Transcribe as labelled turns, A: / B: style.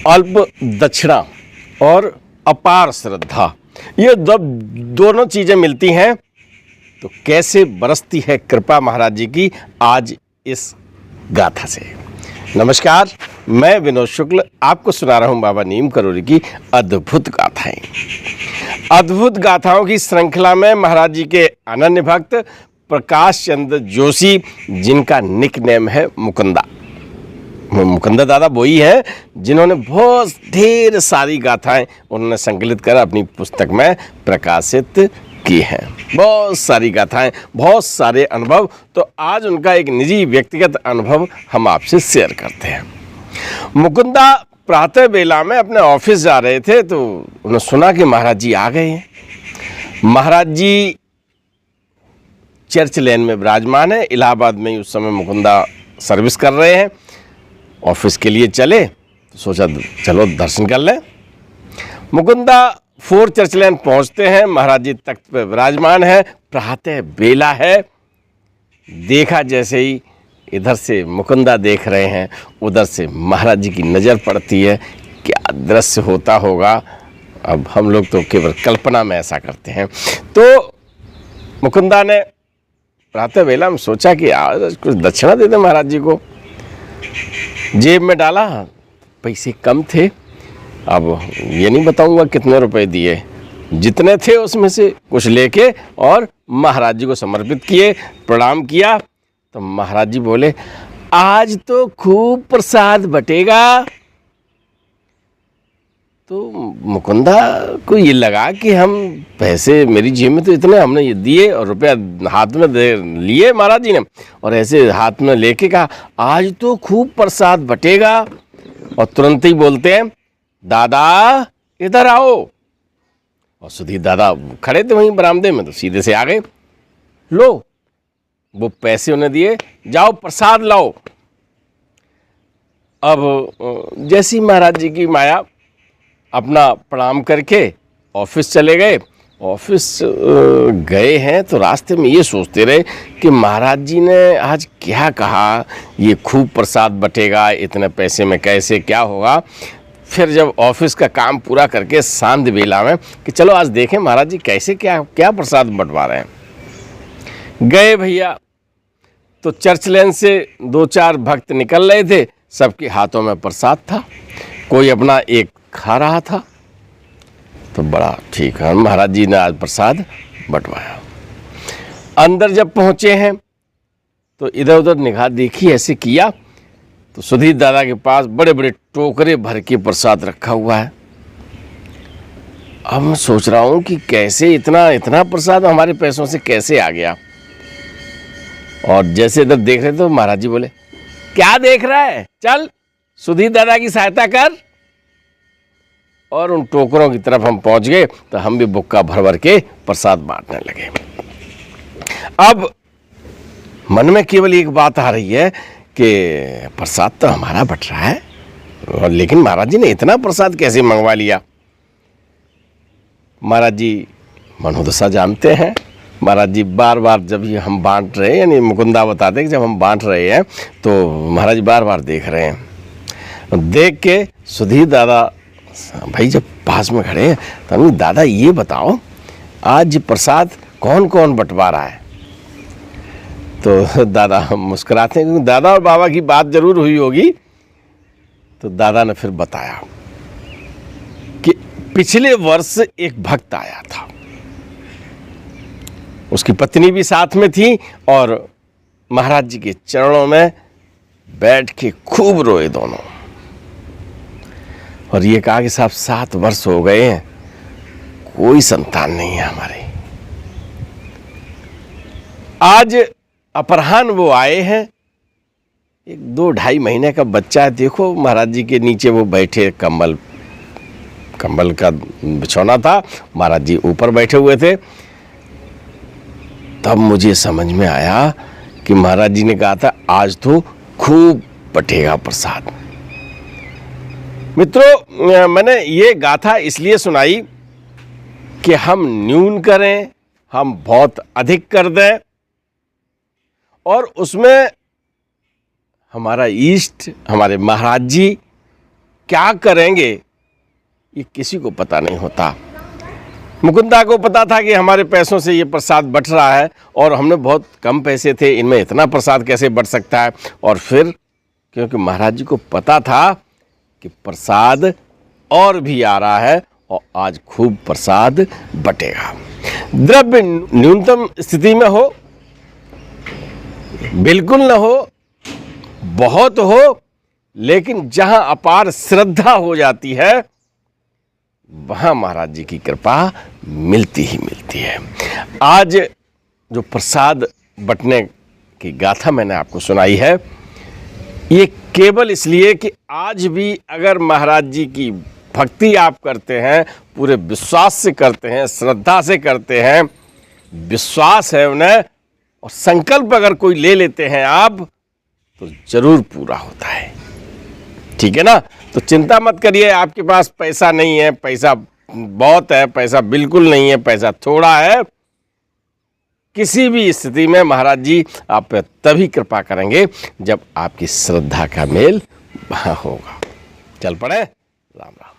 A: अल्प दक्षिणा और अपार श्रद्धा, ये दोनों चीज़ें मिलती हैं तो कैसे बरसती है कृपा महाराज जी की आज इस गाथा से। नमस्कार, मैं विनोद शुक्ल आपको सुना रहा हूँ बाबा नीम करोली की अद्भुत गाथाएं। अद्भुत गाथाओं की श्रृंखला में महाराज जी के अनन्य भक्त प्रकाश चंद्र जोशी, जिनका निक नेम है मुकुंदा। मुकुंदा दादा वही है जिन्होंने बहुत ढेर सारी गाथाएं उन्होंने संकलित कर अपनी पुस्तक में प्रकाशित की हैं। बहुत सारी गाथाएं, बहुत सारे अनुभव। तो आज उनका एक निजी व्यक्तिगत अनुभव हम आपसे शेयर करते हैं। मुकुंदा प्रातः बेला में अपने ऑफिस जा रहे थे तो उन्होंने सुना कि महाराज जी आ गए हैं। महाराज जी चर्च लेन में विराजमान है। इलाहाबाद में उस समय मुकुंदा सर्विस कर रहे हैं। ऑफिस के लिए चले तो सोचा चलो दर्शन कर लें। मुकुंदा 4 चर्च लेन पहुंचते हैं। महाराज जी तख्त पर विराजमान है। प्रातः बेला है। देखा जैसे ही इधर से मुकुंदा देख रहे हैं, उधर से महाराज जी की नज़र पड़ती है। क्या दृश्य होता होगा, अब हम लोग तो केवल कल्पना में ऐसा करते हैं। तो मुकुंदा ने प्रातः बेला में सोचा कि आज कुछ दक्षिणा दे दें महाराज जी को। जेब में डाला, पैसे कम थे। अब ये नहीं बताऊंगा कितने रुपए दिए, जितने थे उसमें से कुछ लेके और महाराज जी को समर्पित किए, प्रणाम किया। तो महाराज जी बोले, आज तो खूब प्रसाद बटेगा। तो मुकुंदा को ये लगा कि हम पैसे, मेरी जेब में तो इतने हमने ये दिए और रुपया हाथ में दे लिए महाराज जी ने, और ऐसे हाथ में लेके कहा आज तो खूब प्रसाद बटेगा। और तुरंत ही बोलते हैं, दादा इधर आओ। और सुधीर दादा खड़े थे वहीं बरामदे में, तो सीधे से आ गए। लो, वो पैसे उन्हें दिए, जाओ प्रसाद लाओ। अब जैसी महाराज जी की माया, अपना प्रणाम करके ऑफिस चले गए। ऑफिस गए हैं तो रास्ते में ये सोचते रहे कि महाराज जी ने आज क्या कहा, ये खूब प्रसाद बटेगा, इतने पैसे में कैसे क्या होगा। फिर जब ऑफिस का काम पूरा करके सांझ बेला में कि चलो आज देखें महाराज जी कैसे क्या प्रसाद बंटवा रहे हैं। गए भैया, तो चर्च लेन से 2-4 भक्त निकल रहे थे। सबके हाथों में प्रसाद था, कोई अपना एक खा रहा था। तो बड़ा ठीक है, महाराज जी ने आज प्रसाद बंटवाया। अंदर जब पहुंचे हैं तो इधर उधर निगाह देखी, ऐसे किया तो सुधीर दादा के पास बड़े बड़े टोकरे भर के प्रसाद रखा हुआ है। अब मैं सोच रहा हूं कि कैसे इतना प्रसाद हमारे पैसों से कैसे आ गया। और जैसे इधर देख रहे थे तो महाराज जी बोले, क्या देख रहा है, चल सुधीर दादा की सहायता कर। और उन टोकरों की तरफ हम पहुंच गए तो हम भी बुक्का भर के प्रसाद बांटने लगे। अब मन में केवल एक बात आ रही है कि प्रसाद तो हमारा बट रहा है, और लेकिन महाराज जी ने इतना प्रसाद कैसे मंगवा लिया। महाराज जी मनोदशा जानते हैं। महाराज जी बार बार जब ये हम बांट रहे हैं, यानी मुकुंदा बताते हैं कि जब हम बांट रहे हैं तो महाराज जी बार बार देख रहे हैं। देख के सुधीर दादा भाई जब पास में खड़े हैं तो दादा ये बताओ आज प्रसाद कौन कौन बंटवा रहा है। तो दादा मुस्कुराते हैं, क्योंकि दादा और बाबा की बात जरूर हुई होगी। तो दादा ने फिर बताया कि पिछले वर्ष एक भक्त आया था, उसकी पत्नी भी साथ में थी, और महाराज जी के चरणों में बैठ के खूब रोए दोनों। और ये कहा कि साहब 7 वर्ष हो गए हैं, कोई संतान नहीं है हमारे। आज अपराह्न वो आए हैं, एक 2-2.5 महीने का बच्चा है। देखो महाराज जी के नीचे वो बैठे, कंबल का बिछौना था, महाराज जी ऊपर बैठे हुए थे। तब मुझे समझ में आया कि महाराज जी ने कहा था आज तो खूब बटेगा प्रसाद। मित्रों, मैंने ये गाथा इसलिए सुनाई कि हम न्यून करें, हम बहुत अधिक कर दें, और उसमें हमारा ईष्ट, हमारे महाराज जी क्या करेंगे ये किसी को पता नहीं होता। मुकुंदा को पता था कि हमारे पैसों से ये प्रसाद बट रहा है और हमने बहुत कम पैसे थे, इनमें इतना प्रसाद कैसे बट सकता है। और फिर क्योंकि महाराज जी को पता था कि प्रसाद और भी आ रहा है और आज खूब प्रसाद बटेगा। द्रव्य न्यूनतम स्थिति में हो, बिल्कुल न हो, बहुत हो, लेकिन जहां अपार श्रद्धा हो जाती है वहां महाराज जी की कृपा मिलती ही मिलती है। आज जो प्रसाद बटने की गाथा मैंने आपको सुनाई है, ये केवल इसलिए कि आज भी अगर महाराज जी की भक्ति आप करते हैं, पूरे विश्वास से करते हैं, श्रद्धा से करते हैं, विश्वास है उन्हें और संकल्प अगर कोई ले लेते हैं आप, तो जरूर पूरा होता है। ठीक है ना? तो चिंता मत करिए आपके पास पैसा नहीं है, पैसा बहुत है, पैसा बिल्कुल नहीं है, पैसा थोड़ा है। किसी भी स्थिति में महाराज जी आप पे तभी कृपा करेंगे जब आपकी श्रद्धा का मेल वहाँ होगा। चल पड़े। राम राम।